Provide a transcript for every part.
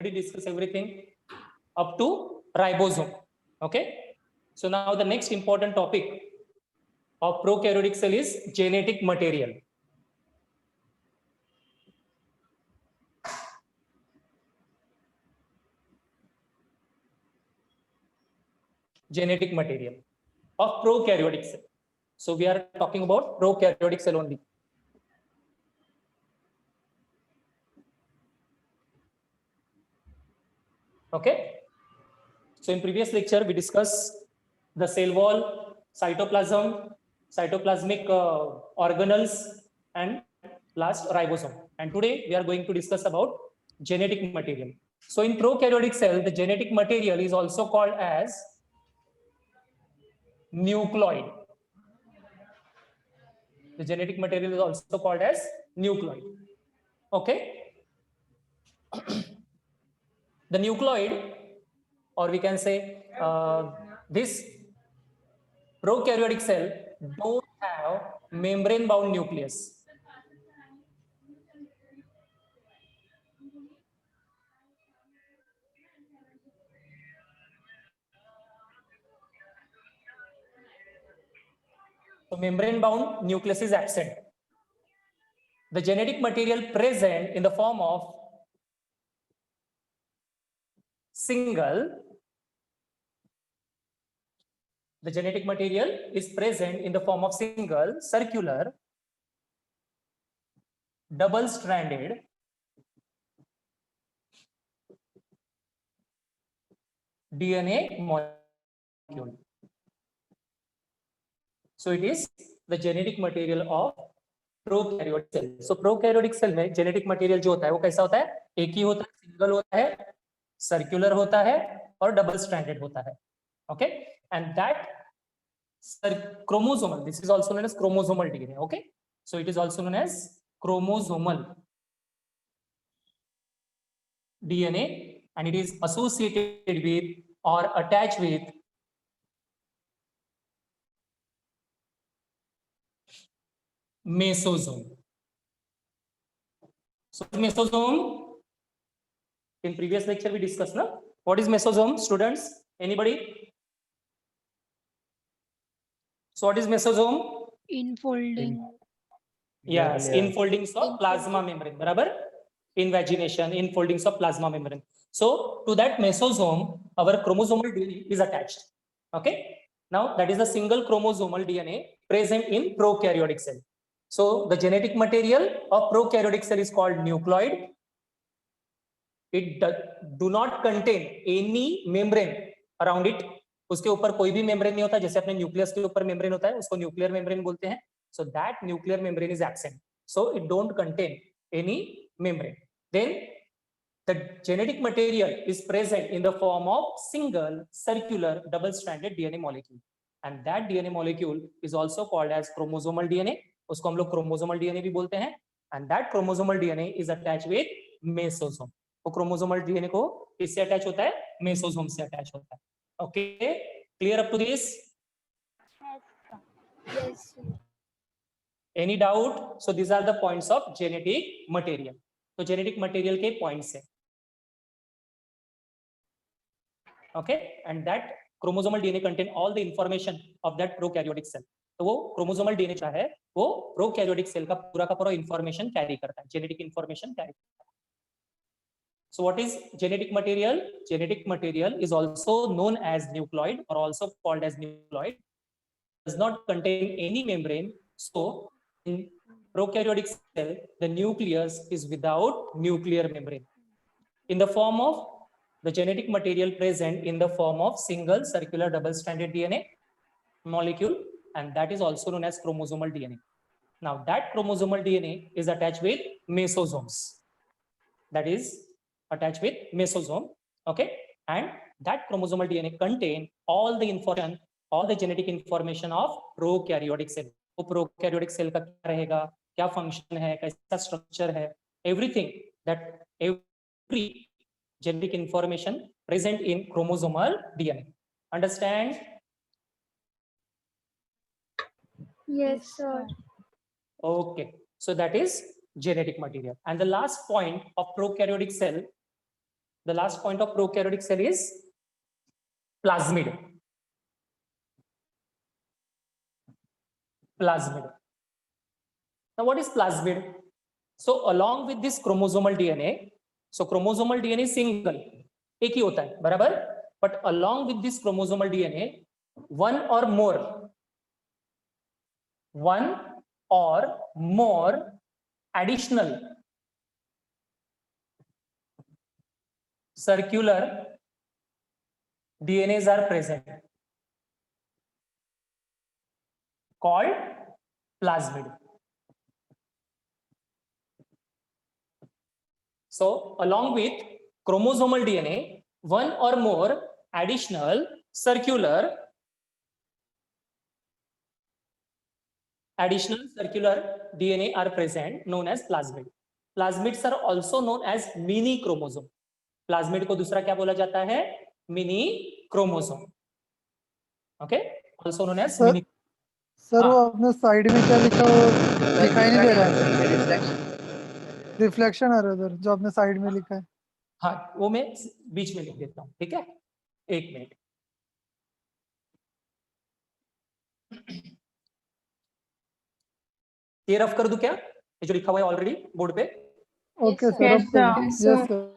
already discussed everything up to ribosome. Okay, so now the next important topic of prokaryotic cell is genetic material. Genetic material of prokaryotic cell. So we are talking about prokaryotic cell only. Okay, so in previous lecture we discussed the cell wall, cytoplasm, cytoplasmic organelles, and last ribosome. And today we are going to discuss about genetic material. So in prokaryotic cell, the genetic material is also called as nucleoid. The genetic material is also called as nucleoid. Okay, the nucleoid, or we can say this prokaryotic cell don't have membrane bound nucleus. So membrane bound nucleus is absent. The genetic material present in the form of single, the genetic material is present in the form of single, circular, double-stranded DNA molecule. So it is the genetic material of prokaryotic cell. So prokaryotic cell में genetic material जो होता है वो कैसा होता है? एक ही होता है, सिंगल होता है, सर्कुलर होता है और डबल स्ट्रैंडेड होता है. Okay, and that chromosomal, this is also known as chromosomal DNA. Okay, so it is also known as chromosomal DNA, and it is associated with or attached with mesosome. So mesosome, in previous lecture we discussed, na? What is mesosome, students? Anybody? So what is mesosome? Infolding. Yes, infoldings of plasma membrane. Barabar? Invagination, infoldings of plasma membrane. So to that mesosome, our chromosomal DNA is attached. Okay. Now that is the single chromosomal DNA present in prokaryotic cell. So the genetic material of prokaryotic cell is called nucleoid. It do not contain any membrane around it. उसके ऊपर कोई भी membrane नहीं होता, जैसे अपने nucleus के ऊपर membrane होता है, उसको न्यूक्लियर membrane बोलते हैं. So that nuclear membrane is absent. So it don't contain any membrane. Then the genetic material is present in the form of single, circular, double-stranded DNA molecule. And that DNA molecule is also called as chromosomal DNA. उसको हम लोग chromosomal DNA भी बोलते हैं. And that chromosomal DNA is attached with mesosome. वो chromosomal DNA को किससे attach होता है? मेसोसोम से अटैच होता है. Okay, clear up to this? Yes. Any doubt? So these are the points of genetic material. तो genetic material के points हैं. Okay, and that chromosomal DNA contain all the information of that prokaryotic cell. तो वो chromosomal DNA क्या है? वो prokaryotic cell का पूरा information carry करता है, genetic information carry करता है. So what is genetic material? Genetic material is also known as nucleoid or also called as nucleoid. Does not contain any membrane. So in prokaryotic cell, the nucleus is without nuclear membrane. In the form of the genetic material present in the form of single, circular, double-stranded DNA molecule, and that is also known as chromosomal DNA. Now that chromosomal DNA is attached with mesosomes. That is attached with mesosome. Okay, and that chromosomal DNA contain all the information, all the genetic information of prokaryotic cell. वो prokaryotic cell का क्या रहेगा, क्या function है, कैसा structure है, everything that every genetic information present in chromosomal DNA. Understand? Yes, sir. Okay, so that is genetic material. And the last point of prokaryotic cell The last point of prokaryotic cell is plasmid. Plasmid. Now what is plasmid? So along with this chromosomal DNA, so chromosomal DNA single, एक ही होता है, बराबर? But along with this chromosomal DNA, one or more additional circular DNAs are present, called plasmid. So along with chromosomal DNA, one or more additional circular DNA are present, known as plasmid. Plasmids are also known as mini chromosome. Plasmid को दूसरा क्या बोला जाता है? Mini chromosome. Okay, also known as mini. Sir वो आपने side में क्या लिखा वो दिखाई नहीं दे रहा है. रिफ्लेक्शन आ रहा है उधर जो आपने साइड में लिखा है. हाँ, वो मैं बीच में लिख देता हूँ. ठीक है, एक मिनट. ये रफ कर दूं क्या? ये जो लिखा हुआ है ऑलरेडी बोर्ड पे. Okay sir. Yes sir.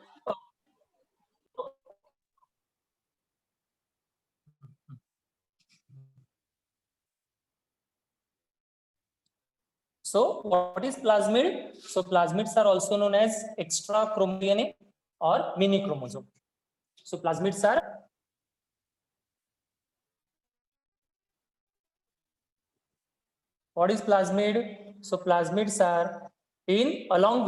So what is plasmid? So plasmids are also known as extra chromosome DNA or mini chromosome. So plasmids are what is plasmid? So plasmids are along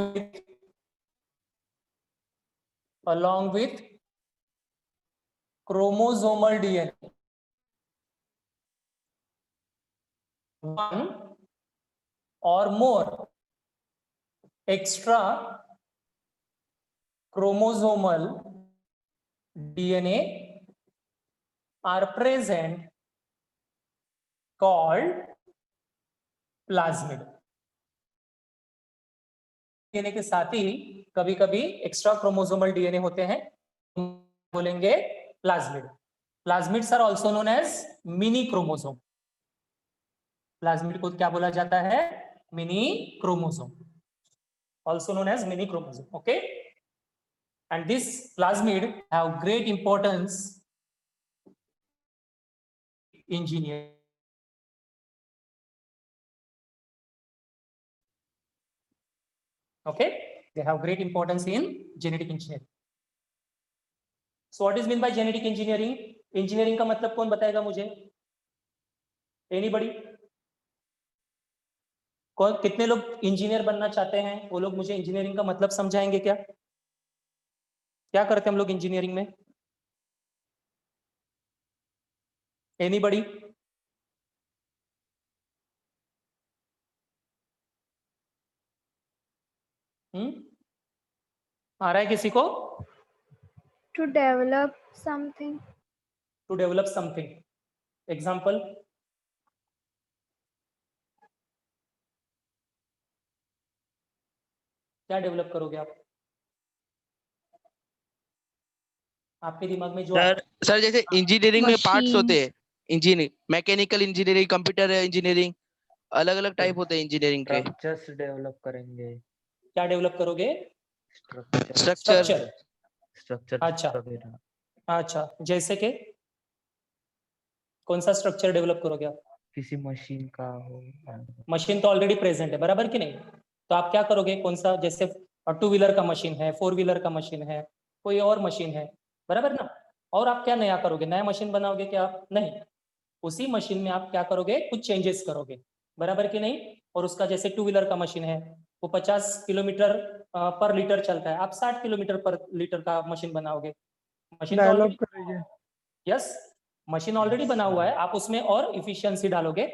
with chromosomal DNA, one or more extra chromosomal DNA are present, called plasmid. DNA के साथ ही कभी कभी extra chromosomal DNA होते हैं, बोलेंगे plasmid. Plasmids are also known as mini chromosome. Plasmid को क्या बोला जाता है? Mini chromosome, also known as mini chromosome. Okay, and this plasmid have great importance in engineering. Okay, they have great importance in genetic engineering. So what is meant by genetic engineering? Engineering का मतलब कौन बताएगा मुझे? Anybody? कौन, कितने लोग engineer बनना चाहते हैं? वो लोग मुझे इंजीनियरिंग का मतलब समझाएंगे क्या? क्या करते हैं हम लोग इंजीनियरिंग में? एनीबडी? आ रहा है किसी को? To develop something. To develop something. Example? क्या डेवलप करोगे आप? आपके दिमाग में जो सर जैसे इंजीनियरिंग में पार्ट्स होते हैं, engineering, mechanical engineering, computer engineering, अलग अलग टाइप होते हैं इंजीनियरिंग के. स्ट्रक्चर्स डेवलप करेंगे. क्या डेवलप करोगे? स्ट्रक्चर. अच्छा अच्छा, जैसे कि कौन सा स्ट्रक्चर डेवलप करोगे आप? किसी मशीन का हो. मशीन तो ऑलरेडी प्रेजेंट है, बराबर कि नहीं? तो आप क्या करोगे? कौन सा, जैसे 2 व्हीलर का मशीन है, 4 व्हीलर का मशीन है, कोई और मशीन है, बराबर ना? और आप क्या नया करोगे? नया मशीन बनाओगे क्या आप? नहीं, उसी मशीन में आप क्या करोगे? कुछ चेंजेस करोगे, बराबर कि नहीं? और उसका जैसे 2 व्हीलर का मशीन है, वो 50 किलोमीटर पर लीटर चलता है, आप 60 किलोमीटर पर लीटर का मशीन बनाओगे. मशीन डेवलप करेंगे. यस, मशीन ऑलरेडी बना हुआ है, आप उसमें और इफिशियंसी डालोगे.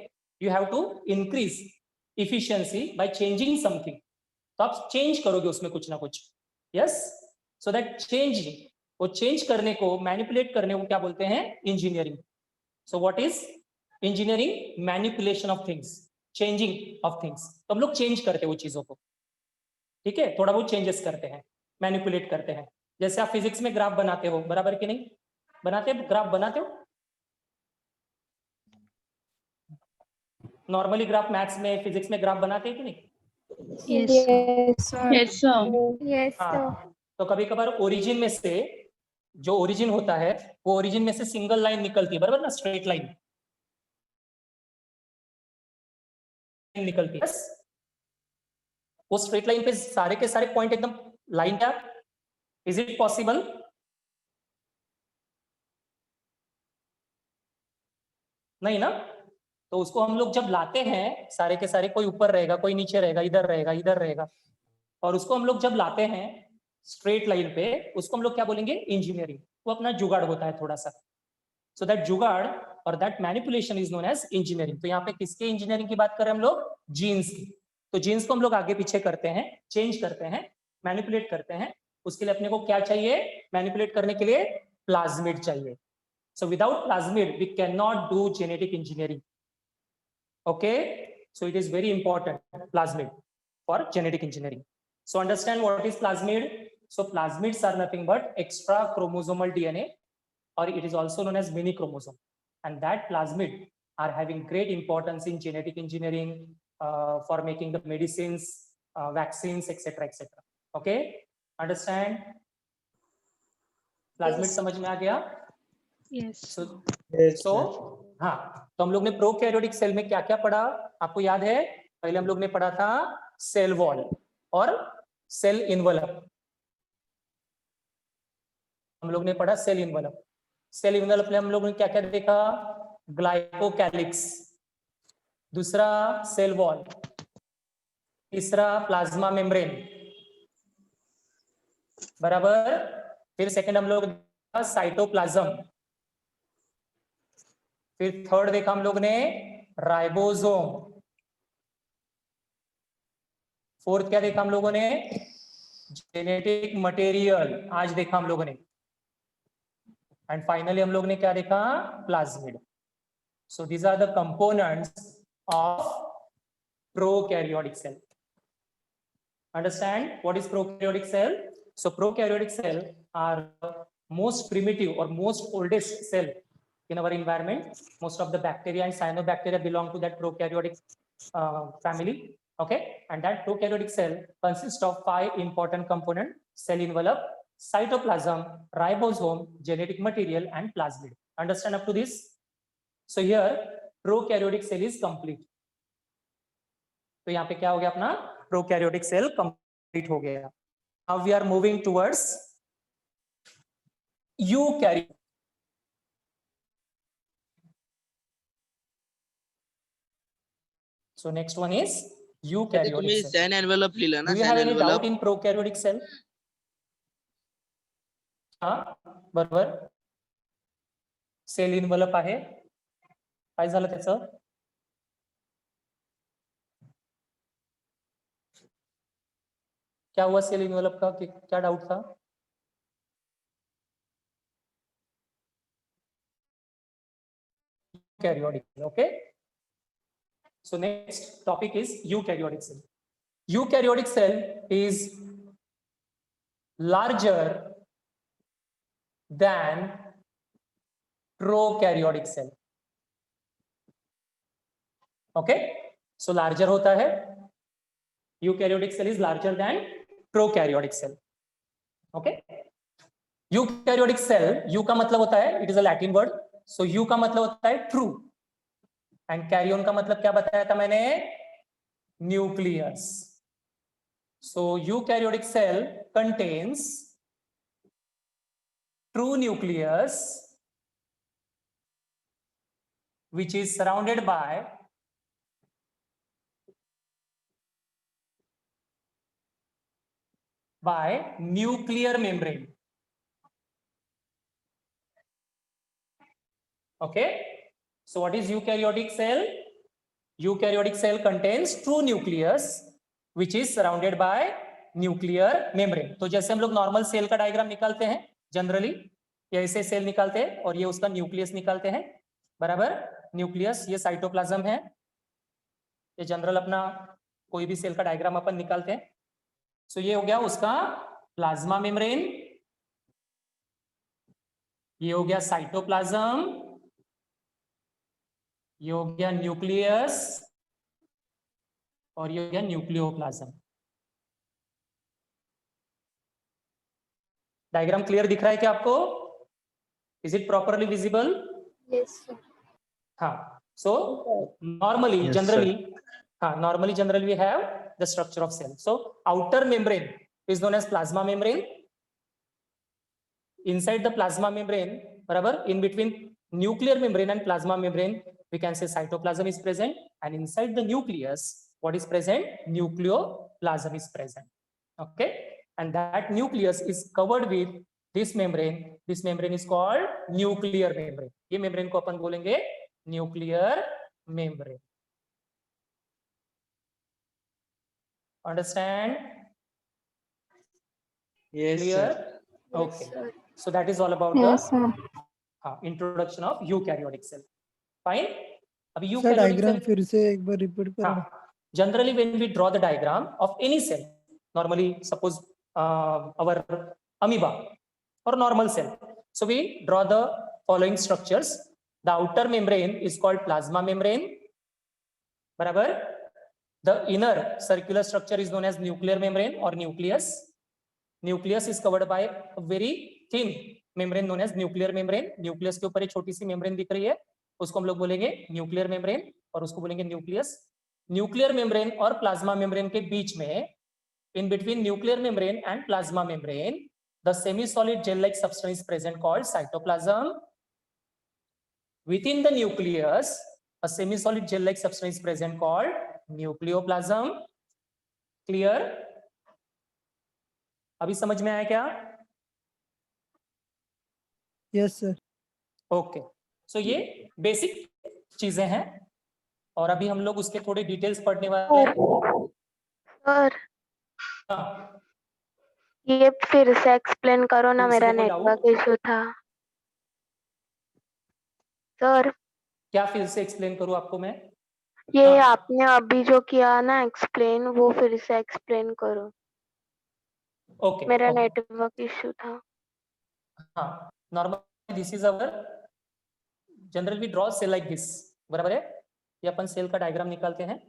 You have to increase efficiency by changing something. तो आप चेंज करोगे उसमें कुछ ना कुछ. यस, सो दैट चेंज, वो चेंज करने को, मैनिपुलेट करने को क्या बोलते हैं? Engineering. So what is engineering? Manipulation of things, changing of things. तो हम लोग चेंज करते हैं वो चीजों को, ठीक है? थोड़ा बहुत चेंजेस करते हैं, मैनिपुलेट करते हैं. जैसे आप फिजिक्स में ग्राफ बनाते हो, बराबर कि नहीं? बनाते हो, ग्राफ बनाते हो? नॉर्मली ग्राफ मैथ्स में, फिजिक्स में ग्राफ बनाते हैं कि नहीं? Yes, sir. Yes, sir. Yes, sir. हाँ, तो कभी कभार ओरिजिन में से, जो ओरिजिन होता है वो ओरिजिन में से सिंगल लाइन निकलती है, बराबर ना, स्ट्रेट लाइन निकलती है। वो स्ट्रेट लाइन पे सारे के सारे पॉइंट एकदम लाइन क्या, इज इट पॉसिबल? नहीं ना? तो उसको हम लोग जब लाते हैं सारे के सारे, कोई ऊपर रहेगा, कोई नीचे रहेगा, इधर रहेगा, इधर रहेगा, और उसको हम लोग जब लाते हैं स्ट्रेट लाइन पे, उसको हम लोग क्या बोलेंगे? इंजीनियरिंग। वो अपना जुगाड़ होता है थोड़ा सा। सो दैट जुगाड़ और that manipulation is known as engineering. तो यहाँ पे किसके इंजीनियरिंग की बात कर रहे हैं हम लोग? जीन्स की। तो जीन्स को हम लोग आगे पीछे करते हैं, चेंज करते हैं, मैनिपुलेट करते हैं। उसके लिए अपने को क्या चाहिए? मैनिपुलेट करने के लिए प्लाज्मिड चाहिए। So without plasmid, we cannot do genetic engineering. Okay, so it is very important, plasmid, for genetic engineering. So understand what is plasmid. So plasmids are nothing but extra chromosomal DNA, or it is also known as mini chromosome. And that plasmid are having great importance in genetic engineering, for making the medicines, vaccines, etc., etc. Okay, understand? Plasmid समझ में आ गया? Yes. So हाँ, तो हम लोग ने prokaryotic cell में क्या क्या पढ़ा आपको याद है? पहले हम लोग ने पढ़ा था सेल वॉल और सेल इनवलप। हम लोग ने पढ़ा सेल इनवलप। सेल इनवलप में हम लोग ने क्या क्या देखा? ग्लाइकोकैलिक्स, दूसरा सेल वॉल, तीसरा प्लाज्मा मेम्ब्रेन, बराबर। फिर सेकंड हम लोग साइटोप्लाज्म, फिर थर्ड देखा हम लोग ने राइबोसोम, फोर्थ क्या देखा हम लोगों ने? जेनेटिक मटेरियल, आज देखा हम लोगों ने, एंड फाइनली हम लोग ने क्या देखा? Plasmid. So these are the components of prokaryotic cell. Understand what is prokaryotic cell? So prokaryotic cell are most primitive or most oldest cell in our environment. Most of the bacteria and cyanobacteria belong to that prokaryotic family. Okay, and that prokaryotic cell consists of 5 important components: cell envelope, cytoplasm, ribosome, genetic material, and plasmid. Understand up to this? So here prokaryotic cell is complete. तो यहाँ पे क्या हो गया? अपना prokaryotic cell complete हो गया। Now we are moving towards eukaryotic. So next one is eukaryotic तुम्ही cell. सॅन एनवेलप लिहिलं ना? Do you San have any envelope doubt in prokaryotic cell? हाँ, बरोबर. सेल इन्व्हलप आहे. काय झालं त्याचं? क्या हुआ सेल इन्वेलप का? क्या डाउट था? Eukaryotic, okay? So next topic is eukaryotic cell. Eukaryotic cell is larger than prokaryotic cell. Okay? So larger होता है. Eukaryotic cell is larger than prokaryotic cell. Okay? Eukaryotic cell, U का मतलब होता है, it is a Latin word. So U का मतलब होता है true. And carrion का मतलब क्या बताया था मैंने? Nucleus. So eukaryotic cell contains true nucleus which is surrounded by nuclear membrane. Okay, so what is eukaryotic cell? Eukaryotic cell contains true nucleus which is surrounded by nuclear membrane. तो जैसे हम लोग नॉर्मल सेल का diagram निकालते हैं generally, ये ऐसे cell निकालते हैं और ये उसका न्यूक्लियस निकालते हैं, बराबर. न्यूक्लियस, ये साइटोप्लाज्म है, ये जनरल अपना कोई भी सेल का डायग्राम अपन निकालते हैं. सो ये हो गया उसका प्लाज्मा मेम्ब्रेन, ये हो गया साइटोप्लाज्म, ये हो गया न्यूक्लियस, और ये हो गया न्यूक्लियोप्लाज्म। डायग्राम क्लियर दिख रहा है क्या आपको? Is it properly visible? Yes, sir. हाँ, so normally, Yes, generally, generally we have the structure of cell. So outer membrane is known as plasma membrane. Inside the plasma membrane, बराबर, in between nuclear membrane and plasma membrane, we can say cytoplasm is present, and inside the nucleus, what is present? Nucleoplasm is present. Okay, and that nucleus is covered with this membrane. This membrane is called nuclear membrane. ये membrane को अपन बोलेंगे nuclear membrane. Understand? Yes, Clear? sir. Okay. Sir. So that is all about Yes, the sir. introduction of eukaryotic cell. Fine. अभी sir eukaryotic diagram cell, फिर से एक बार repeat करना। हाँ, generally when we draw the diagram of any cell, normally suppose our amoeba or normal cell, so we draw the following structures. The outer membrane is called plasma membrane, बराबर. The inner circular structure is known as nuclear membrane or nucleus. Nucleus is covered by a very thin membrane known as nuclear membrane. Nucleus के ऊपर एक छोटी सी membrane दिख रही है, उसको हम लोग बोलेंगे nuclear membrane, और उसको बोलेंगे nucleus. Nuclear membrane और plasma membrane के बीच में, in between nuclear membrane and plasma membrane, the semi-solid gel-like substance is present called cytoplasm. Within the nucleus, a semi-solid gel-like substance is present called nucleoplasm. Clear? अभी समझ में आया क्या? Yes sir. Okay, सो ये basic चीजें हैं, और अभी हम लोग उसके थोड़े डिटेल्स पढ़ने वाले हैं। सर, हाँ, ये फिर से एक्सप्लेन करो ना, फिर से मेरा कोई doubt? नेटवर्क इशू था। सर, क्या फिर से एक्सप्लेन करूं आपको मैं? ये हाँ। आपने अभी जो किया ना एक्सप्लेन, वो फिर से एक्सप्लेन करो। ओके, मेरा ओके, नेटवर्क इशू था। हाँ, normal this is our general we draw cell like this, बराबर है? ये अपन सेल का डायग्राम निकालते हैं,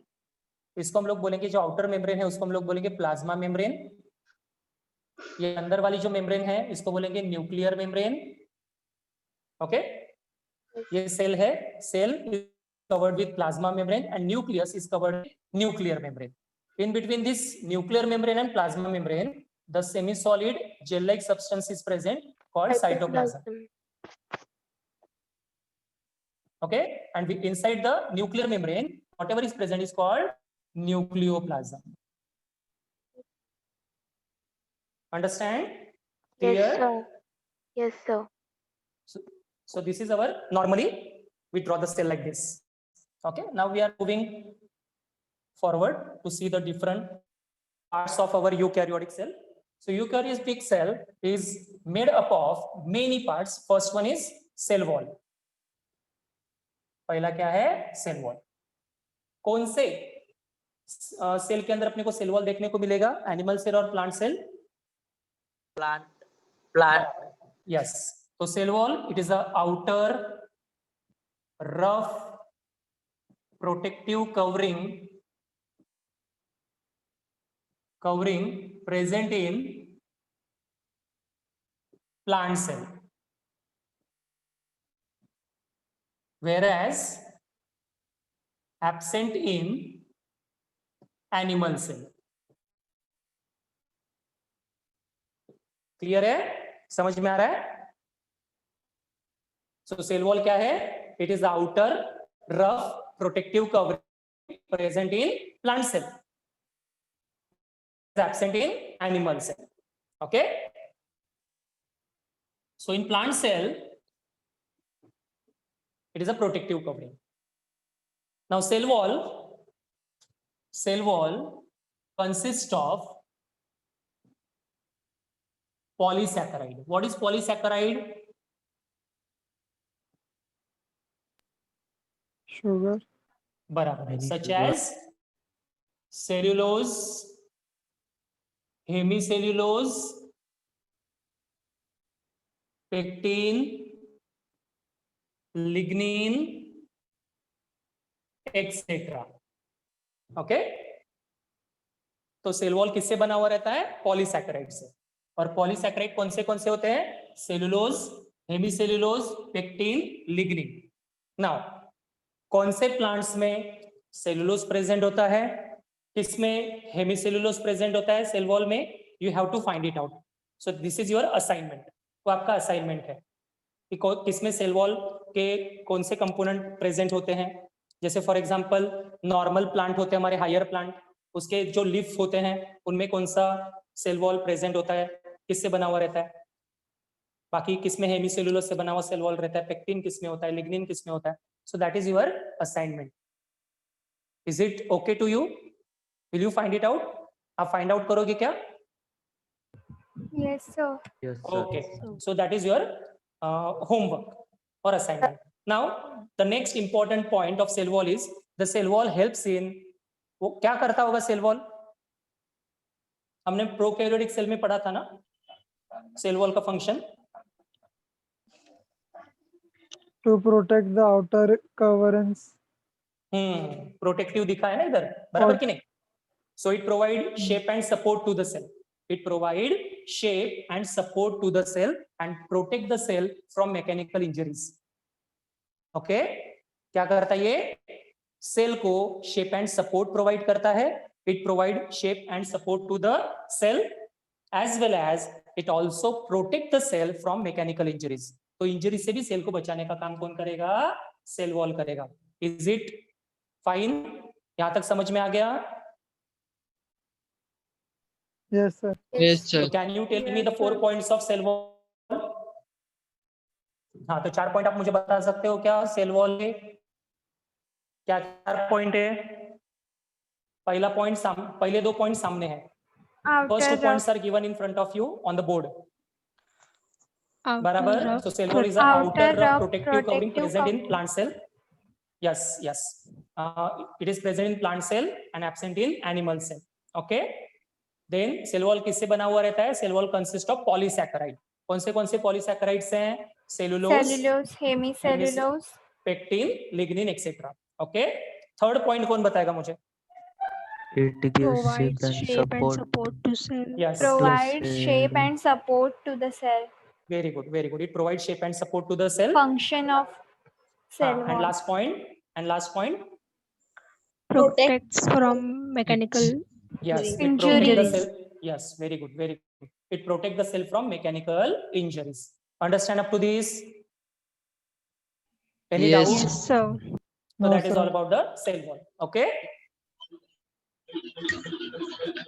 इसको हम लोग बोलेंगे, जो आउटर मेम्ब्रेन है उसको हम लोग बोलेंगे प्लाज्मा मेम्ब्रेन। ये अंदर वाली जो मेम्ब्रेन है इसको बोलेंगे न्यूक्लियर मेम्ब्रेन। ओके, ये सेल है, cell is covered with plasma membrane and nucleus is covered with nuclear membrane. In between this nuclear membrane and plasma membrane, the semi-solid gel-like substance is present called cytoplasm. Okay, and inside the nuclear membrane, whatever is present is called nucleoplasm. Understand? Clear? Yes, sir. Yes, sir. So this is our, normally we draw the cell like this. Okay, now we are moving forward to see the different parts of our eukaryotic cell. So eukaryotic cell is made up of many parts. First one is cell wall. पहला क्या है? Cell wall. कौन से cell के अंदर अपने को cell wall देखने को मिलेगा? एनिमल सेल और plant cell? Plant. Yes. So cell wall, it is a outer rough protective covering present in plant cell, whereas absent in animal cell. Clear है? समझ में आ रहा है? सो सेल वॉल क्या है? It is outer rough protective covering present in plant cell, absent in animal cell. Okay, so in plant cell it is a protective covering. Now cell wall consists of polysaccharide. What is polysaccharide? Sugar. बराबर है, Many such sugar. as cellulose, hemicellulose, pectin, lignin etcetera. Okay, तो cell wall किससे बना हुआ रहता है? Polysaccharide से। और पॉलीसैकेराइड कौन से होते हैं? Cellulose, hemicellulose, pectin, lignin. Now कौन से प्लांट्स में सेलुलोज प्रेजेंट होता है, किसमें हेमीसेलुलोज प्रेजेंट होता है सेल वॉल में? You have to find it out. So this is your assignment. तो आपका असाइनमेंट है कि किसमें सेल वॉल के कौन से कंपोनेंट प्रेजेंट होते हैं। जैसे फॉर एग्जांपल नॉर्मल प्लांट होते हैं हमारे, हायर प्लांट, उसके जो लीफ होते हैं उनमें कौन सा सेल वॉल प्रेजेंट होता है, किससे बना हुआ रहता है। बाकी किसमें हेमीसेलुलोज से बना हुआ सेल वॉल रहता है, पेक्टिन किसमें होता है, लिग्निन किसमें होता है। So that is your assignment. Is it okay to you? Will you find it out? आप फाइंड आउट करोगे क्या? Yes, sir. Yes, sir. Okay, so that is your homework or assignment. Now the next important point of cell wall is the cell wall helps in, वो क्या करता होगा cell wall? हमने prokaryotic cell में पढ़ा था ना सेल वॉल का function. To protect the outer coverings. Protective दिखा है ना इधर, बराबर कि नहीं? So it provide shape and support to the cell. It provide shape and support to the cell and protect the cell from mechanical injuries. Okay? क्या करता है ये? सेल को शेप एंड सपोर्ट प्रोवाइड करता है। It provide shape and support to the cell as well as it also protect the cell from mechanical injuries. तो injury से भी सेल को बचाने का काम कौन करेगा? सेल वॉल करेगा। Is it fine? यहां तक समझ में आ गया? Yes, sir. Yes, sir. So can you tell me the 4 points of cell wall? हाँ, तो 4 पॉइंट आप मुझे बता सकते हो क्या सेल वॉल के? क्या 4 पॉइंट है? पहला पॉइंट पहले 2 पॉइंट सामने हैं। First 2 points are given in front of you on the board. बराबर? So cell wall is an outer rough protective covering present in plant cell. Yes, yes. It is present in plant cell and absent in animal cell. Okay. Then cell wall किससे बना हुआ रहता है? Cell wall consists of polysaccharide. कौन से polysaccharides हैं? Cellulose, hemicellulose. Pectin, lignin etcetera. Okay, third point कौन बताएगा मुझे? It gives Provides and shape and support. support to cell. Yes, Provides cell. shape and support to the cell. very good, very good. It provides shape and support to the cell. Function of cell And wall. last point, Protects from mechanical yes, it Injuries. protects the cell. Yes, very good, very good. It protects the cell from mechanical injuries. Understand up to this? Any Yes. doubt? Yes, sir. So No, that is sir. all about the cell wall. Okay.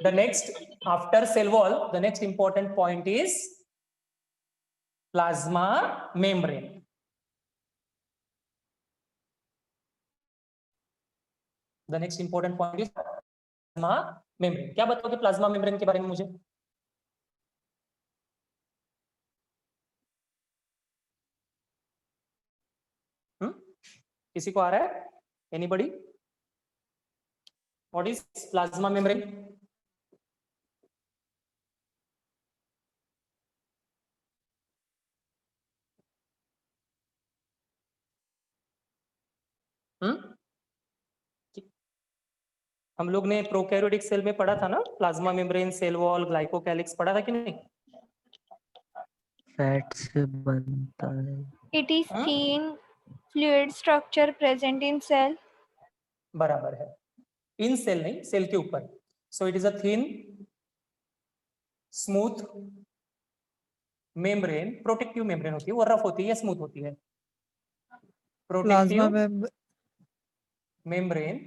The next, after cell wall, the next important point is plasma membrane. The next important point is plasma membrane. क्या बताओगे plasma membrane के बारे में मुझे? किसी को आ रहा है? Anybody? What is plasma membrane? हम लोग ने प्रोकैरियोटिक सेल में पढ़ा था ना plasma membrane, cell wall, glycocalyx पढ़ा था कि नहीं? फैट से बनता है। It is thin fluid structure present in cell. बराबर है, इन सेल नहीं, सेल के ऊपर। सो it is a thin smooth membrane, protective membrane होती है, वो रफ होती है या स्मूथ होती है? Plasma protective membrane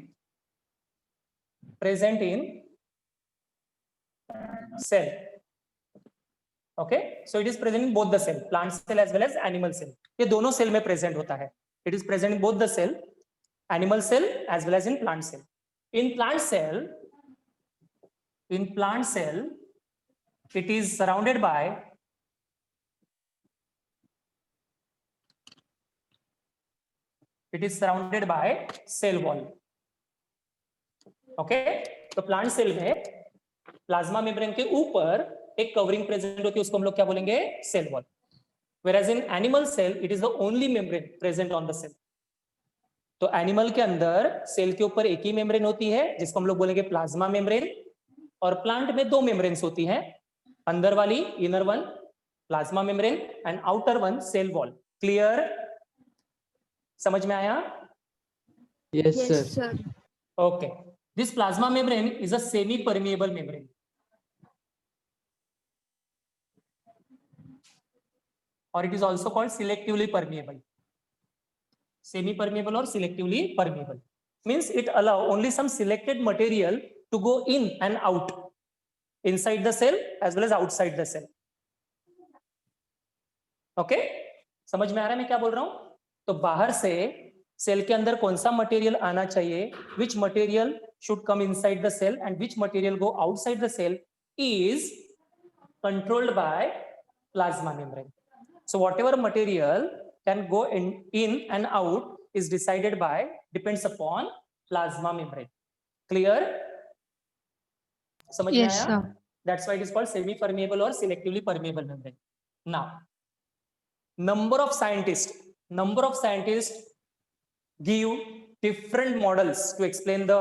present in cell. Okay, so it is present in both the cell, plant cell as well as animal cell. ये दोनों सेल में प्रेजेंट होता है। It is present in both the cell, animal cell as well as in plant cell. In plant cell, it is surrounded by cell wall. Okay, तो plant cell में plasma membrane के ऊपर एक covering present होती है, उसको हम लोग क्या बोलेंगे? Cell wall. whereas in animal cell it is the only membrane present on the cell. तो एनिमल के अंदर सेल के ऊपर एक ही मेम्ब्रेन होती है जिसको हम लोग बोलेंगे प्लाज्मा मेम्ब्रेन, और प्लांट में 2 मेम्ब्रेन्स होती हैं, अंदर वाली inner one plasma membrane and outer one cell wall. Clear? समझ में आया? Yes, sir. sir. Okay. This plasma membrane is a semi-permeable membrane. Or it is also called selectively permeable. Semi-permeable or selectively permeable means it allow only some selected material to go in and out inside the cell as well as outside the cell. Okay? समझ में आ रहा है मैं क्या बोल रहा हूं? तो बाहर से सेल के अंदर कौन सा मटेरियल आना चाहिए, which material should come inside the cell and which material go outside the cell is controlled by plasma membrane. So whatever material can go in and out is decided by, depends upon plasma membrane. Clear? समझ में आया? That's why it is called semi-permeable or selectively permeable membrane. Now, number of scientists give different models to explain the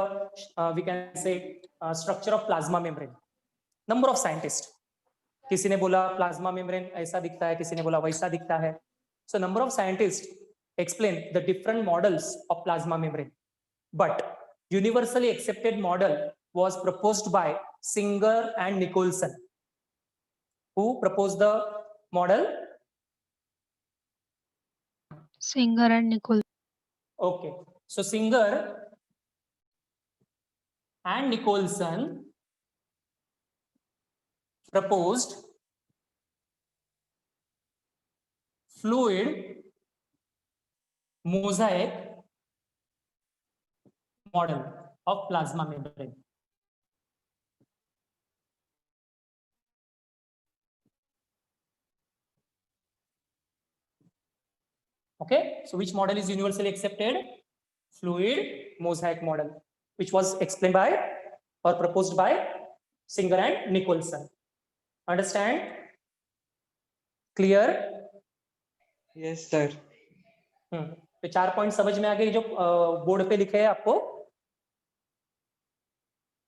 we can say structure of plasma membrane. Number of scientists. किसी ने बोला plasma membrane ऐसा दिखता है, किसी ने बोला वैसा दिखता है. So number of scientists explain the different models of plasma membrane, but universally accepted model was proposed by Singer and Nicholson. Who proposed the model? Singer and Nicholson. Okay, so Singer and Nicholson proposed fluid mosaic model of plasma membrane. Okay, so which model is universally accepted? Fluid mosaic model, which was explained by or proposed by Singer and Nicholson. Understand? Clear? Yes, sir. तो 4 point समझ में आ गए जो board पे लिखे हैं आपको.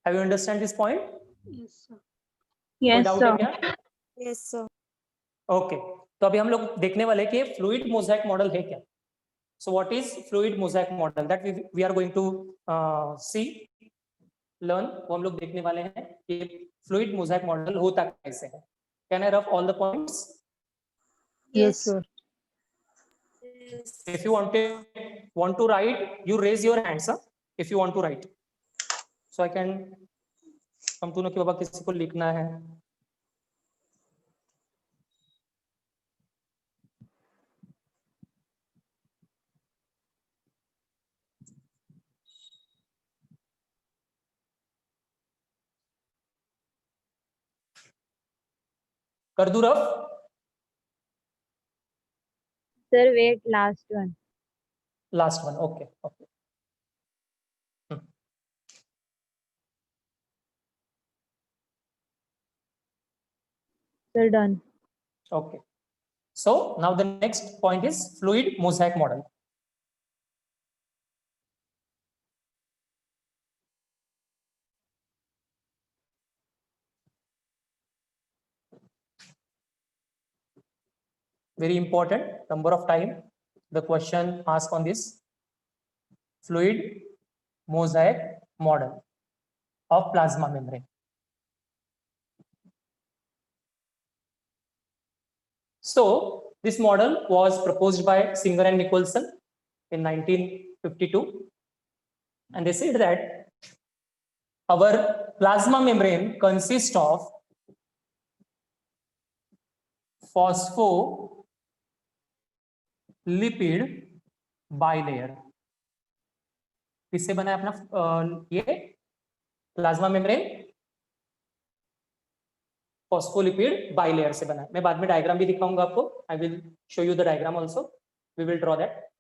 Have you understand this point? Yes, sir. कोई Yes, डाउट है sir. क्या? Yes, sir. ओके, तो अभी हम लोग देखने वाले कि फ्लूइड मोज़ाइक मॉडल है क्या. So what is fluid mosaic model, that we are going to see learn. वो हम लोग देखने वाले हैं कि फ्लूइड मोज़ाइक मॉडल होता कैसे है. Can I rough all the points? Yes, sir. If you want to write, you raise your hands, huh? If you want to write, so I can come to know कि बाबा किसी को लिखना है. कर दूं rough? Sir, wait, last one. Last one. Okay. Okay. Sir, done. Okay. So now the next point is fluid mosaic model. Very important. Number of time the question asked on this fluid mosaic model of plasma membrane. So this model was proposed by Singer and Nicholson in 1952, and they said that our plasma membrane consists of phospholipid bilayer. किससे बना है अपना ये plasma membrane? Phospholipid bilayer से बना है. मैं बाद में डायग्राम भी दिखाऊंगा आपको. I will show you the diagram also. We will draw that.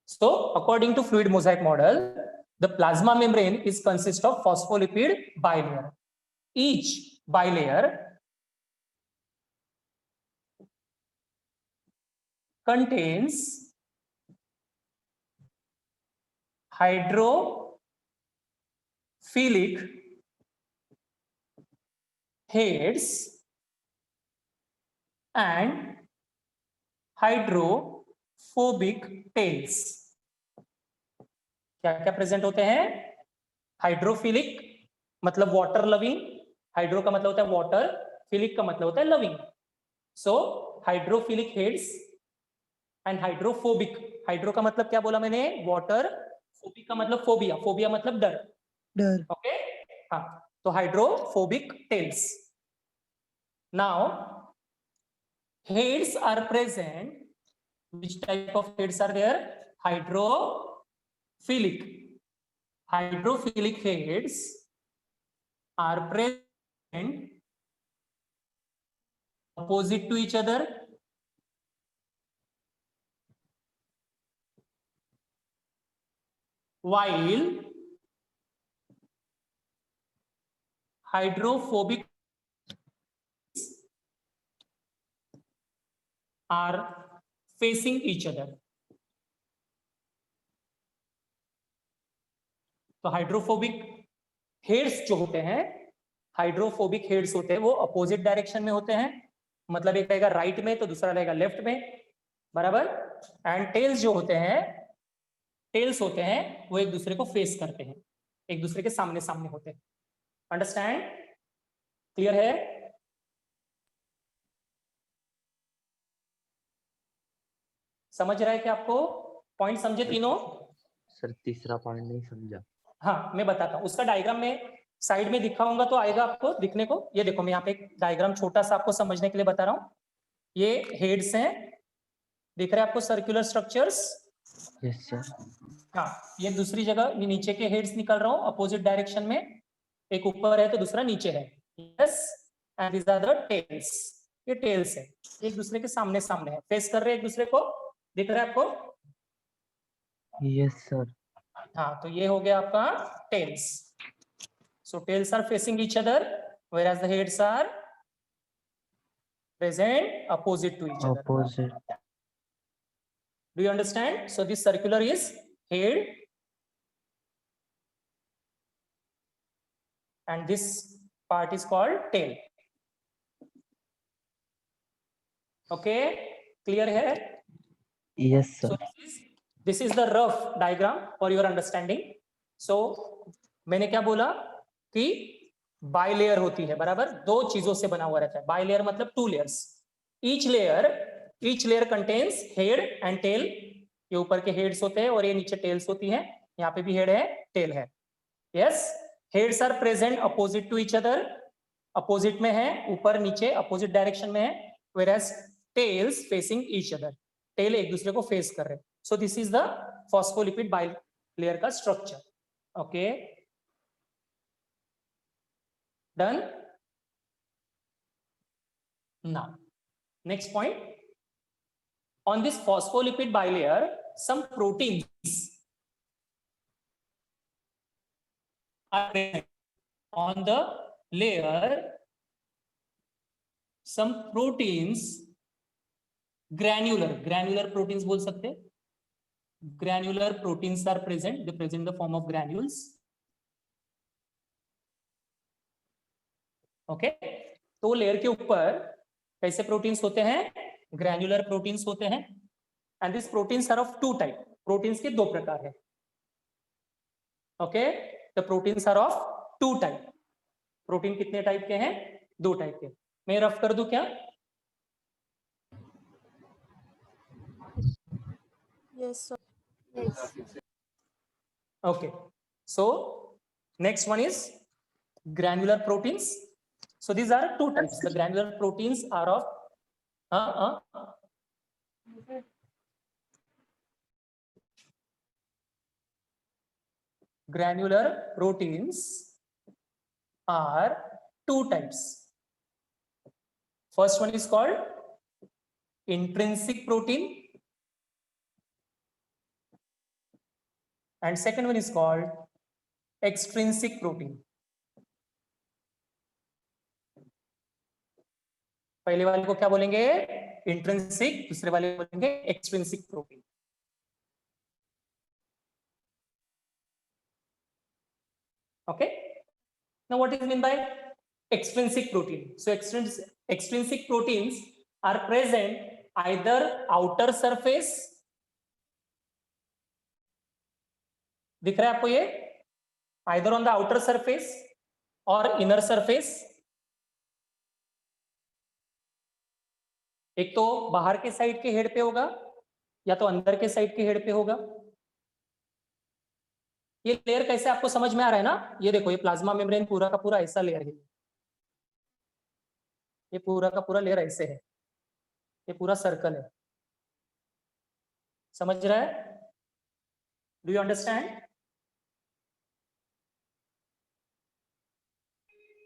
So according to fluid mosaic model, the plasma membrane is consist of phospholipid bilayer. Each bilayer contains hydrophilic heads and hydrophobic tails. क्या क्या present होते हैं? Hydrophilic मतलब water loving, hydro का मतलब होता है water, philic का मतलब होता है loving. So hydrophilic heads and hydrophobic. Hydro का मतलब क्या बोला मैंने? वाटर. फोबिक का मतलब फोबिया, फोबिया मतलब डर. डर. ओके हाँ, तो hydrophobic tails. Now heads are present. which type of heads are there? Hydrophilic. Hydrophilic heads are present opposite to each other, while hydrophobic are facing each other. तो hydrophobic heads जो होते हैं, hydrophobic heads होते हैं वो opposite direction में होते हैं. मतलब एक रहेगा राइट में तो दूसरा रहेगा लेफ्ट में, बराबर. एंड टेल्स जो होते हैं, टेल्स होते हैं वो एक दूसरे को फेस करते हैं, एक दूसरे के सामने सामने होते हैं. अंडरस्टैंड? क्लियर है? समझ रहा है कि आपको पॉइंट समझे तीनों? सर तीसरा पॉइंट नहीं समझा. हाँ मैं बताता हूँ, उसका डायग्राम में साइड में दिखाऊंगा तो आएगा आपको दिखने को. ये देखो मैं यहाँ पे एक डायग्राम छोटा सा आपको समझने के लिए बता रहा हूँ. ये हेड्स हैं, दिख रहे हैं आपको सर्कुलर स्ट्रक्चर्स? Yes sir. हाँ, ये दूसरी जगह नीचे के हेड्स निकल रहा हूँ अपोजिट डायरेक्शन में. एक ऊपर है तो दूसरा नीचे है. Yes, and these are the tails. ये टेल्स है, एक दूसरे के सामने सामने है, फेस कर रहे हैं एक दूसरे को. दिख रहा है आपको? Yes sir. हाँ, तो ये हो गया आपका tails. So tails are facing each other whereas the heads are present opposite to each other. Opposite. Do you understand? So this circular is head and this part is called tail. Okay, clear here? Yes sir. So this is the rough diagram for your understanding. So मैंने क्या बोला कि bilayer होती है, बराबर. दो चीजों से बना हुआ रहता है. बाइलेयर मतलब two layers. Each layer contains head and tail. ये ऊपर के हेड्स होते हैं और ये नीचे टेल्स होती है. यहाँ पे भी हेड है, टेल है. Yes, heads are present opposite to each other. Opposite में है, ऊपर नीचे अपोजिट डायरेक्शन में है. whereas tails facing each other. Tail एक दूसरे को फेस कर रहे हैं. So this is the phospholipid bilayer का structure. Okay, done. Now next point, on this phospholipid bilayer some proteins are present. On the layer some proteins, granular proteins बोल सकते हैं. Granular proteins are present. They present in the form of granules. Okay, तो layer के ऊपर कैसे proteins होते हैं? Granular proteins होते हैं. And this proteins are of two type. Proteins के दो प्रकार है. Okay, the proteins are of two type. Protein कितने टाइप के हैं? दो टाइप के. मैं रफ कर दूं क्या? Yes, sir. Okay, so next one is granular proteins. So these are two types. The granular proteins are of granular proteins are two types. First one is called intrinsic protein and second one is called extrinsic protein. पहले वाले को क्या बोलेंगे? Intrinsic, दूसरे वाले बोलेंगे extrinsic protein. Okay, now what is meant by extrinsic protein? So extrinsic proteins are present either outer surface, दिख रहा है आपको ये, either on the outer surface or inner surface। एक तो बाहर के साइड के हेड पे होगा या तो अंदर के साइड के हेड पे होगा। ये लेयर कैसे आपको समझ में आ रहा है ना, ये देखो, ये प्लाज्मा मेम्ब्रेन पूरा का पूरा ऐसा लेयर है, ये पूरा का पूरा लेयर ऐसे है, ये पूरा सर्कल है, समझ रहा है? Do you understand?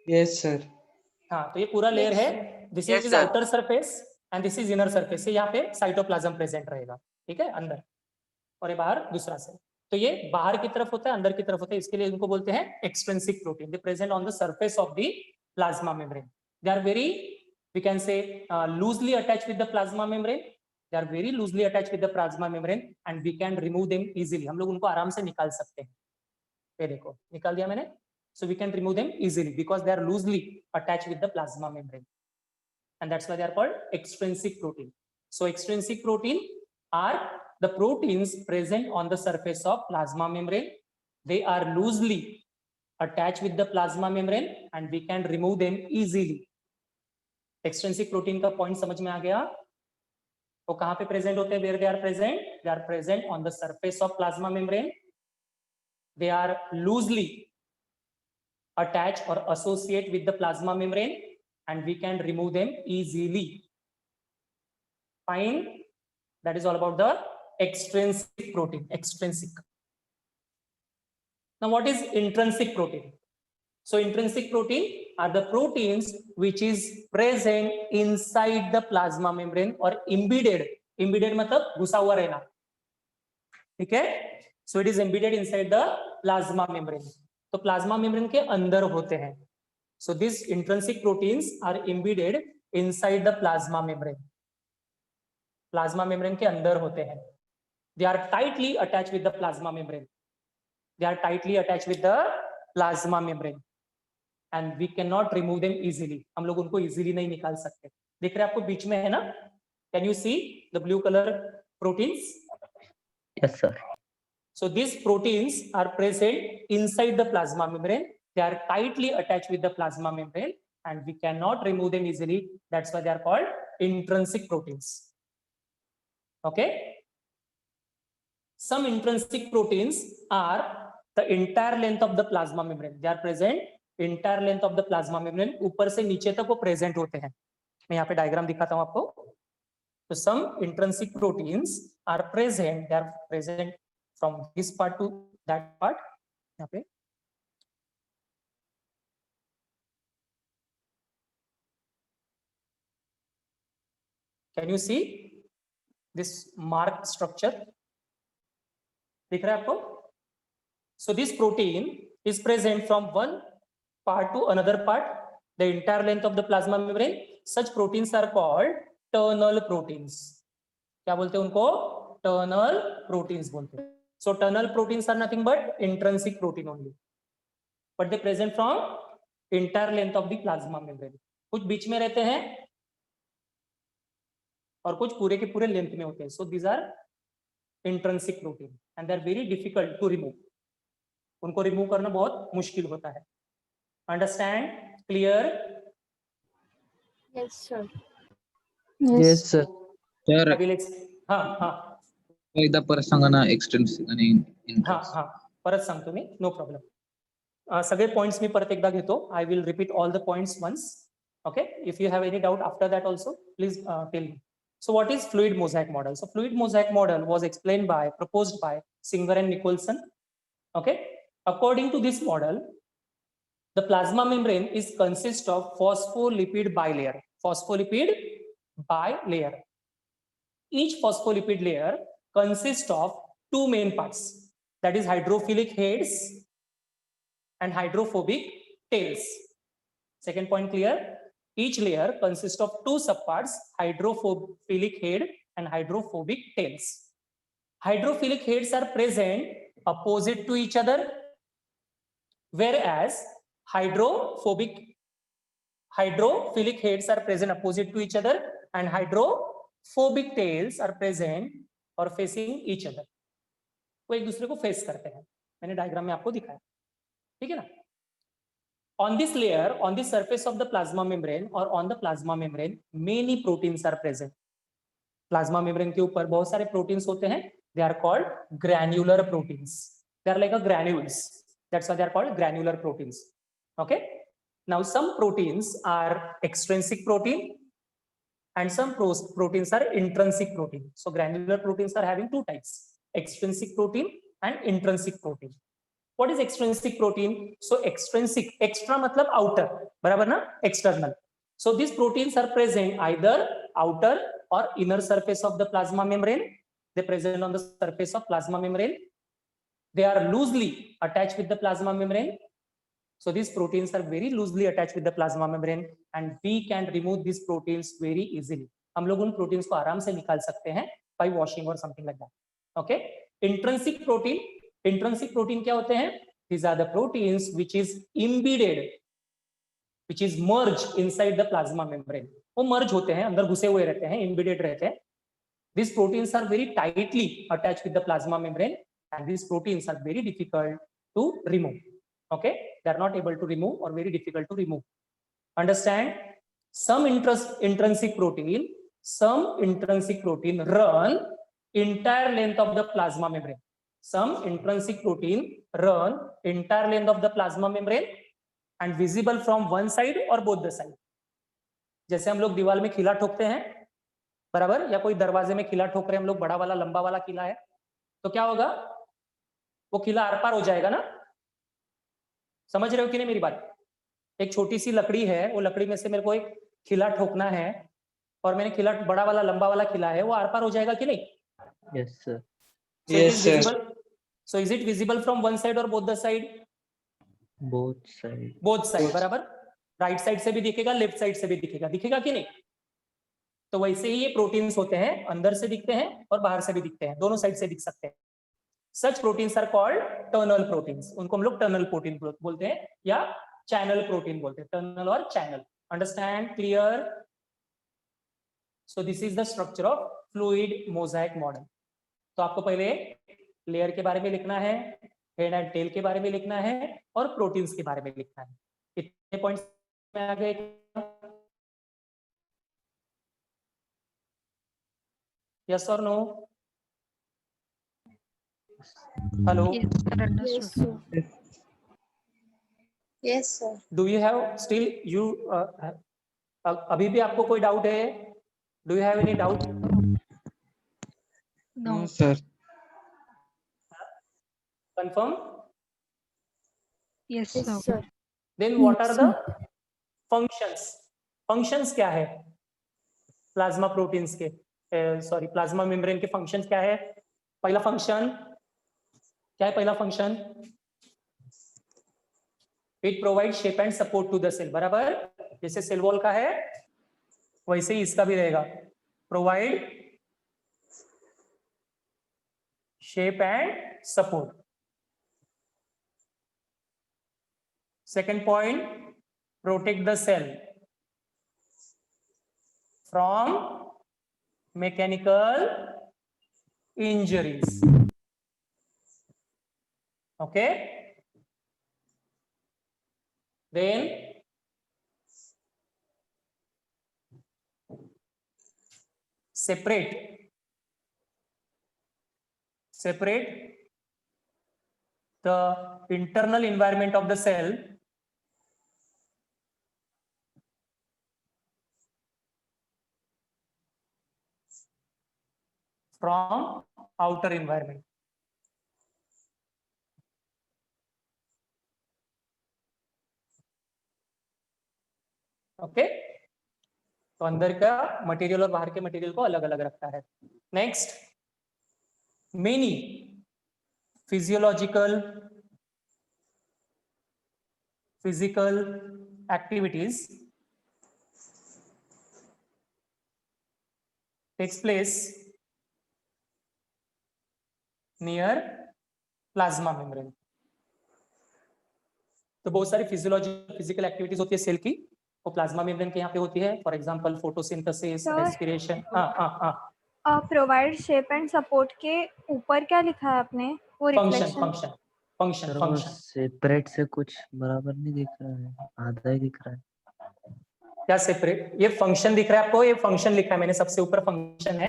Yes sir. हाँ, तो ये पूरा लेयर है, this Yes, is sir. Outer surface and this is inner surface. यहाँ पे साइटोप्लाज्म प्रेजेंट रहेगा, ठीक है, अंदर, और ये बाहर दूसरा सेल। तो ये बाहर की तरफ होता है, अंदर की तरफ होता है, इसके लिए इनको बोलते हैं extrinsic protein. They present on the surface of the plasma membrane. They are very, we can say loosely attach with the plasma membrane, they are very loosely attach with the plasma membrane and we can remove them easily. हम लोग उनको आराम से निकाल सकते हैं। ये देखो, निकाल दिया मैंने। So we can remove them easily because they are loosely attached with the plasma membrane, and that's why they are called extrinsic protein. So extrinsic protein are the proteins present on the surface of plasma membrane. They are loosely attached with the plasma membrane and we can remove them easily. Extrinsic protein का point समझ में आ गया? वो कहाँ पे present होते हैं? Where they are present? They are present on the surface of plasma membrane. They are loosely attach or associate with the plasma membrane and we can remove them easily. Fine, that is all about the extrinsic protein. Extrinsic. Now what is intrinsic protein? So intrinsic protein are the proteins which is present inside the plasma membrane or embedded. Embedded मतलब घुसा हुआ रहना, ठीक है? So it is embedded inside the plasma membrane. तो plasma membrane के अंदर होते हैं। So this intrinsic proteins are embedded inside the plasma membrane. Plasma membrane के अंदर होते हैं। They are tightly attach with the plasma membrane. They are tightly attach with the plasma membrane and we can not remove them easily. हम लोग उनको easily नहीं निकाल सकते। दिख रहे आपको बीच में है ना? Can you see the blue colour proteins? Yes, sir. So these proteins are present inside the plasma membrane. They are tightly attached with the plasma membrane and we cannot remove them easily. That's why they are called intrinsic proteins. Okay. Some intrinsic proteins are the entire length of the plasma membrane. They are present entire length of the plasma membrane. ऊपर से नीचे तक वो present होते हैं। मैं यहाँ पे डायग्राम दिखाता हूँ आपको। तो some intrinsic proteins are present. They are present from this part to that part. यहाँ पे can you see this marked structure? दिख रहा है आपको? So this protein is present from one part to another part, the entire length of the plasma membrane. Such proteins are called ternal proteins. क्या बोलते हैं उनको? Ternal proteins बोलते हैं. So ternal proteins are nothing but intrinsic protein only, but they present from entire length of the plasma membrane. कुछ बीच में रहते हैं और कुछ पूरे के पूरे लेंथ में होते हैं. So these are intrinsic protein and they are very difficult to remove. उनको रिमूव करना बहुत मुश्किल होता है. Understand? Clear? Yes, sir. Yes, sir. Sir अभी let's हाँ हाँ एकदा परत सांगा ना एक्सटेन्सिक आणि हाँ हाँ परत सांगतो मी, नो प्रॉब्लेम. सगळे पॉइंट्स मी परत एकदा घेतो. I will repeat all the points once. Okay, if you have any doubt after that also please tell me. So what is fluid mosaic model? So fluid mosaic model was proposed by Singer and Nicholson. Okay, according to this model, the plasma membrane is consist of phospholipid bilayer. Phospholipid bilayer. Each phospholipid layer consists of two main parts, that is hydrophilic heads and hydrophobic tails. Second point clear? each layer consists of two subparts, hydrophilic head and hydrophobic tails. Hydrophilic heads are present opposite to each other, whereas hydrophilic heads are present opposite to each other and hydrophobic tails are present or facing each other. वो एक दूसरे को face करते हैं, मैंने diagram में आपको दिखाया, ठीक है ना. On this layer, on the surface of the plasma membrane or on the plasma membrane, many proteins are present. Plasma membrane के ऊपर बहुत सारे proteins होते हैं. They are called granular proteins. They are like a granules. That's why they are called granular proteins. Okay. Now some proteins are extrinsic protein and some proteins are intrinsic protein. So granular proteins are having two types: extrinsic protein and intrinsic protein. What is extrinsic protein? So extrinsic, extra matlab outer, barabar na, external. So these proteins are present either outer or inner surface of the plasma membrane. They present on the surface of plasma membrane. They are loosely attached with the plasma membrane. So these proteins are very loosely attached with the plasma membrane and we can remove these proteins very easily. हम लोग उन proteins को आराम से निकाल सकते हैं by washing or something like that. Okay. Intrinsic protein क्या होते हैं? These are the proteins which is embedded, which is merged inside the plasma membrane. वो merge होते हैं, अंदर घुसे हुए रहते हैं, embedded रहते हैं. These proteins are very tightly attached with the plasma membrane and these proteins are very difficult to remove. Okay, they are not able to remove or very difficult to remove. Understand? Some intrinsic protein run entire length of the plasma membrane. Some intrinsic protein run entire length of the plasma membrane and visible from one side or both the side. जैसे हम लोग दीवार में खिला ठोकते हैं, बराबर, या कोई दरवाजे में खिला ठोक रहे हैं हम लोग, बड़ा वाला लंबा वाला खिला है, तो क्या होगा? वो खिला आर पार हो जाएगा ना. समझ रहे हो कि नहीं मेरी बात? एक छोटी सी लकड़ी है, वो लकड़ी में से मेरे को एक खिला ठोकना है और मैंने खिला, बड़ा वाला लंबा वाला खिला है, वो आर पार हो जाएगा कि नहीं? Yes, sir. So Yes, it is sir. visible. So is it visible from one side or both the side? Both side. Both side, Both. बराबर. राइट साइड से भी दिखेगा, लेफ्ट साइड से भी दिखेगा, दिखेगा कि नहीं? तो वैसे ही ये प्रोटीन्स होते हैं, अंदर से दिखते हैं और बाहर से भी दिखते हैं, दोनों साइड से दिख सकते हैं. Such proteins are called internal proteins. उनको हम लोग टर्नल प्रोटीन बोलते हैं या चैनल प्रोटीन बोलते हैं, टर्नल और channel. Understand? Clear? So this is the structure of fluid Mosaic model. तो आपको पहले लेयर के बारे में लिखना है, हेड एंड टेल के बारे में लिखना है और प्रोटीन्स के बारे में लिखना है. कितने पॉइंट्स में आ गए? यस और no? Hello, Yes, sir. Do you have still you अभी भी आपको कोई डाउट है? Do you have any doubt? No, sir. Confirm? Yes, sir. Then what are the functions? Functions क्या है प्लाज्मा प्रोटीन्स के, सॉरी प्लाज्मा मेम्ब्रेन के functions क्या है? पहला फंक्शन क्या है? पहला function it provide shape and support to the cell. बराबर, जैसे सेल वॉल का है वैसे ही इसका भी रहेगा, provide shape and support. Second point, protect the cell from mechanical injuries. Okay. Then separate the internal environment of the cell from outer environment. Okay, तो अंदर का मटेरियल और बाहर के मटेरियल को अलग अलग रखता है. Next, many physical activities takes place near plasma membrane. तो बहुत सारी फिजिकल एक्टिविटीज होती है सेल की, वो प्लाज्मा मेम्ब्रेन के यहाँ पे होती है. For example photosynthesis, Sir. Respiration. हाँ प्रोवाइड शेप एंड सपोर्ट के ऊपर क्या लिखा है आपने? वो function reflection. Function function sir वो फंक्शन सेपरेट से कुछ बराबर नहीं दिख रहा है, आधा ही दिख रहा है. क्या सेपरेट? ये फंक्शन दिख रहा है आपको, ये फंक्शन लिखा है मैंने सबसे ऊपर फंक्शन है.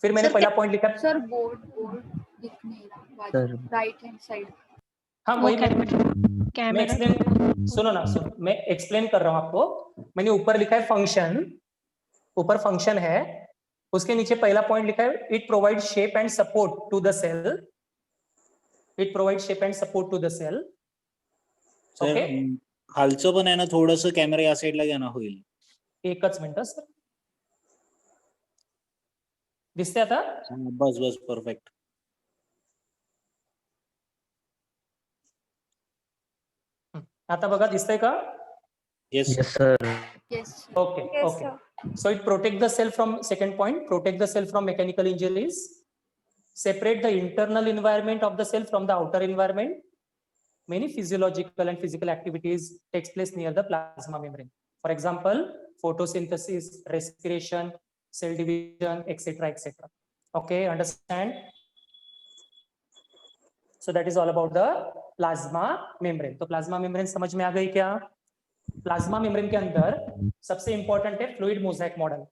फिर मैंने पहला पॉइंट लिखा है. सर बोर्ड दिख नहीं रहा सर राइट हैंड साइड. हाँ वही मैं एक्सप्लेन, सुनो ना सुनो, मैं एक्सप्लेन कर रहा हूँ आपको. मैंने ऊपर लिखा है फंक्शन, ऊपर फंक्शन है, उसके नीचे पहला पॉइंट लिखा है it provide shape and support to the cell. It provide shape and support to the cell. Sir खालचं पण आहे ना, थोडंसं कॅमेरा या साईडला घ्या ना, होईल. एकच मिनिट सर, दिसते आता? बस बस परफेक्ट. आता बघा, दिसतंय का? Yes yes sir. Yes. Okay Yes, okay. sir. So it protect the cell from, second point, protect the cell from mechanical injuries, separate the internal environment of the cell from the outer environment. Many physiological and physical activities takes place near the plasma membrane. For example, photosynthesis, respiration, cell division, etc., etc. Okay, understand? So that is all about the plasma membrane. तो plasma membrane समझ में आ गई क्या? Plasma membrane के अंदर सबसे important है fluid mosaic model.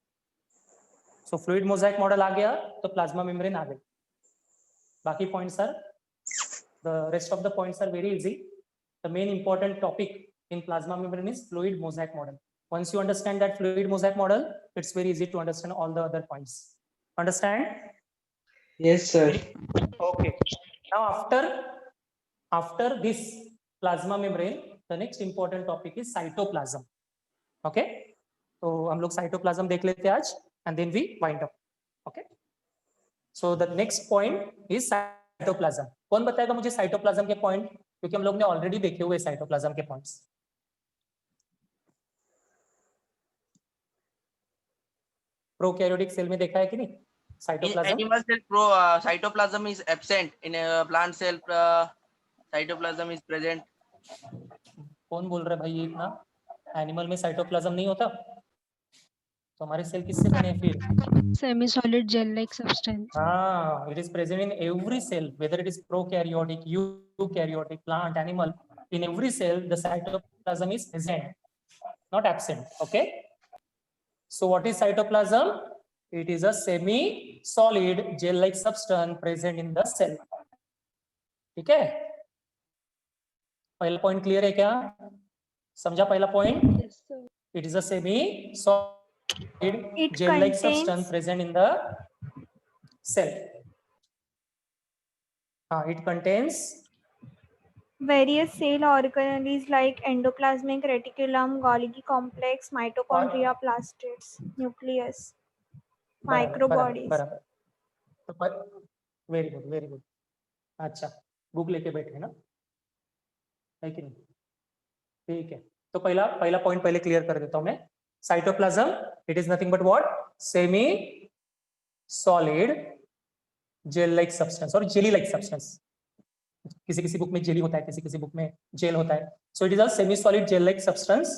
So fluid mosaic model आ गया तो प्लाज्मा मेम्ब्रेन आ गई. बाकी points are, the rest of the points are very easy. The main important topic in plasma membrane is fluid mosaic model. Once you understand that fluid mosaic model, it's very easy to understand all the other points. Understand? Yes, sir. Okay. Now after this plasma membrane, the next important topic is cytoplasm. Okay, तो हम लोग cytoplasm देख लेते हैं आज, and then we wind up. Okay, so the next point is cytoplasm. कौन बताएगा मुझे cytoplasm के point, क्योंकि हम लोग ने ऑलरेडी देखे हुए cytoplasm के points. प्रोकैरियोटिक सेल में देखा है कि नहीं cytoplasm? In animal cell, cytoplasm is absent. In a plant cell, cytoplasm is present. कौन बोल रहा है भाई ये इतना? एनिमल में साइटोप्लाज्म नहीं होता तो हमारे सेल किससे बने हैं फिर? Semi solid gel like substance. हाँ, it is present in every cell, whether it is prokaryotic, eukaryotic, plant, animal. In every cell, the cytoplasm is present, not absent. Okay. So what is cytoplasm? It is a semi-solid gel-like substance present in the cell. ठीक है? पहला point clear है क्या? समझा पहला point? It is a semi-solid It gel-like contains- substance present in the cell. It contains Various cell organelles like endoplasmic reticulum, Golgi complex, mitochondria, plastids, nucleus, microbodies. बराबर. तो very good very good. अच्छा, book लेके बैठे ना, है कि नहीं? ठीक है, तो पहला पॉइंट पहले क्लियर कर देता हूं मैं. Cytoplasm, it is nothing but what? Semi solid gel like substance और जेली लाइक सब्सटेंस. किसी किसी बुक में जेली होता है, किसी किसी बुक में जेल होता है. So it is a semi solid gel like substance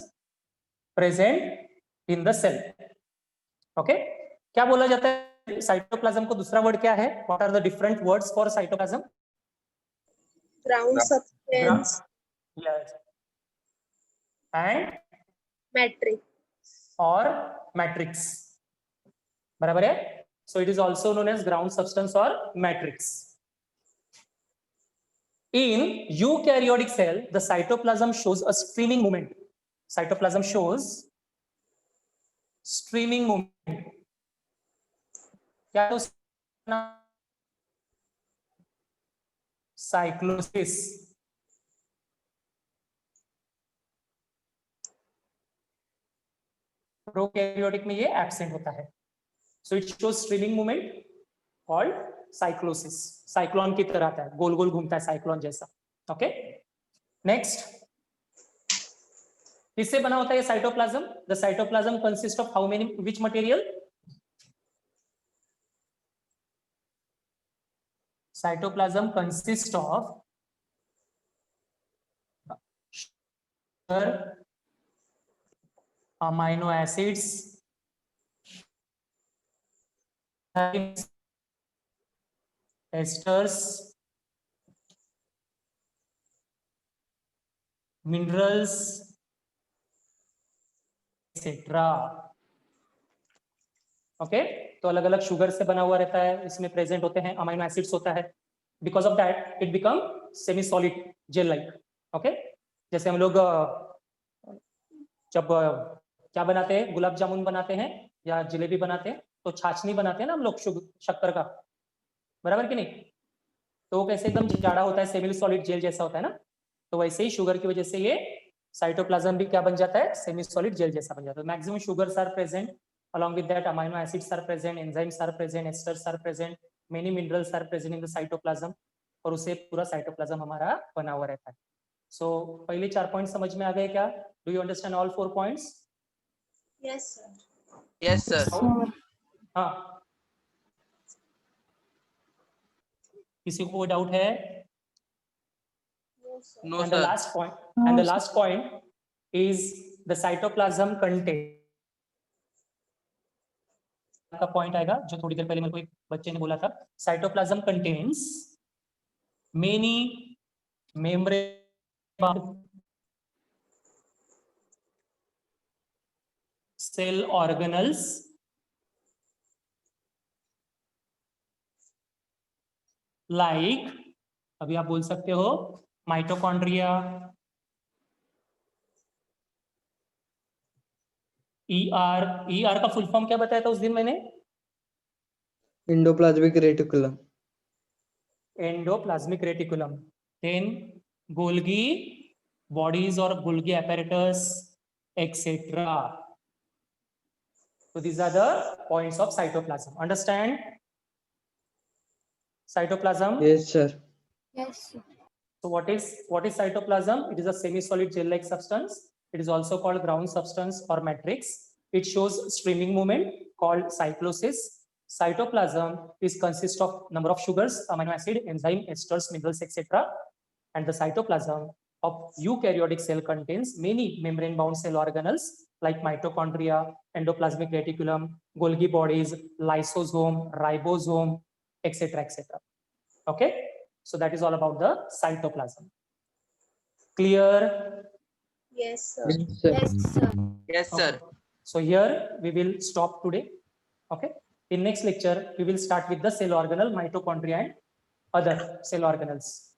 present in the cell. Okay, क्या बोला जाता है साइटोप्लाज्म को? दूसरा वर्ड क्या है? What are the different words for cytoplasm? Ground substance Yes. And matrix or matrix. बराबर है? So it is also known as ground substance or matrix. In eukaryotic cell, the cytoplasm shows a streaming movement. Cytoplasm shows streaming movement. क्या है उसका नाम? Cyclosis. Prokaryotic में ये absent होता है. So it shows streaming movement called cyclosis. Cyclone की तरह आता है, गोल गोल घूमता है साइक्लोन जैसा. ओके, नेक्स्ट, किससे बना होता है ये cytoplasm? The cytoplasm consist of how many, which material? cytoplasm consists of sugar, amino acids, esters, minerals, etc. Okay तो अलग अलग शुगर से बना हुआ रहता है, इसमें प्रेजेंट होते हैं, अमीनो एसिड्स होता है, because of that it become semi solid gel like. Okay जैसे हम लोग जब क्या बनाते हैं, गुलाब जामुन बनाते हैं या जलेबी बनाते हैं तो छाछनी बनाते हैं ना हम लोग शक्कर का, बराबर कि नहीं, तो वो कैसे एकदम जाड़ा होता है, सेमी सॉलिड जेल जैसा होता है ना, तो वैसे ही शुगर की वजह से ये साइटोप्लाज्म भी क्या बन जाता है, सेमी सॉलिड जेल जैसा बन जाता है. Maximum sugars are present, along with that amino acids are present, enzymes are present, esters are present, many minerals are present in the cytoplasm, और उससे पूरा साइटोप्लाज्म हमारा बना हुआ रहता है. सो पहले 4 पॉइंट समझ में आ गए क्या? Do you understand all 4 points? Yes, sir. Yes, sir. हाँ, किसी को कोई डाउट है? No, sir. No, And the sir. last point, and the last point is the cytoplasm contain. का पॉइंट आएगा जो थोड़ी देर पहले मेरे को एक बच्चे ने बोला था, cytoplasm contains many membrane cell organelles like, अभी आप बोल सकते हो माइटोकॉन्ड्रिया, ER. ER का फुल फॉर्म क्या बताया था उस दिन मैंने? Endoplasmic reticulum. Endoplasmic reticulum. Then Golgi bodies और Golgi apparatus, etc. So these are the points of cytoplasm. Understand? Cytoplasm. Yes, sir. Yes, sir. So what is cytoplasm? It is a semi-solid gel-like substance. It is also called ground substance or matrix. It shows streaming movement called cyclosis. Cytoplasm is consist of number of sugars, amino acid, enzyme, esters, minerals, etc. And the cytoplasm of eukaryotic cell contains many membrane-bound cell organelles like mitochondria, endoplasmic reticulum, Golgi bodies, lysosome, ribosome, etc., etc. Okay. So that is all about the cytoplasm. Clear? Yes, sir. Yes, sir. Yes, sir. Yes, sir. Okay. So here we will stop today. Okay. In next lecture, we will start with the cell organelle, mitochondria and other cell organelles.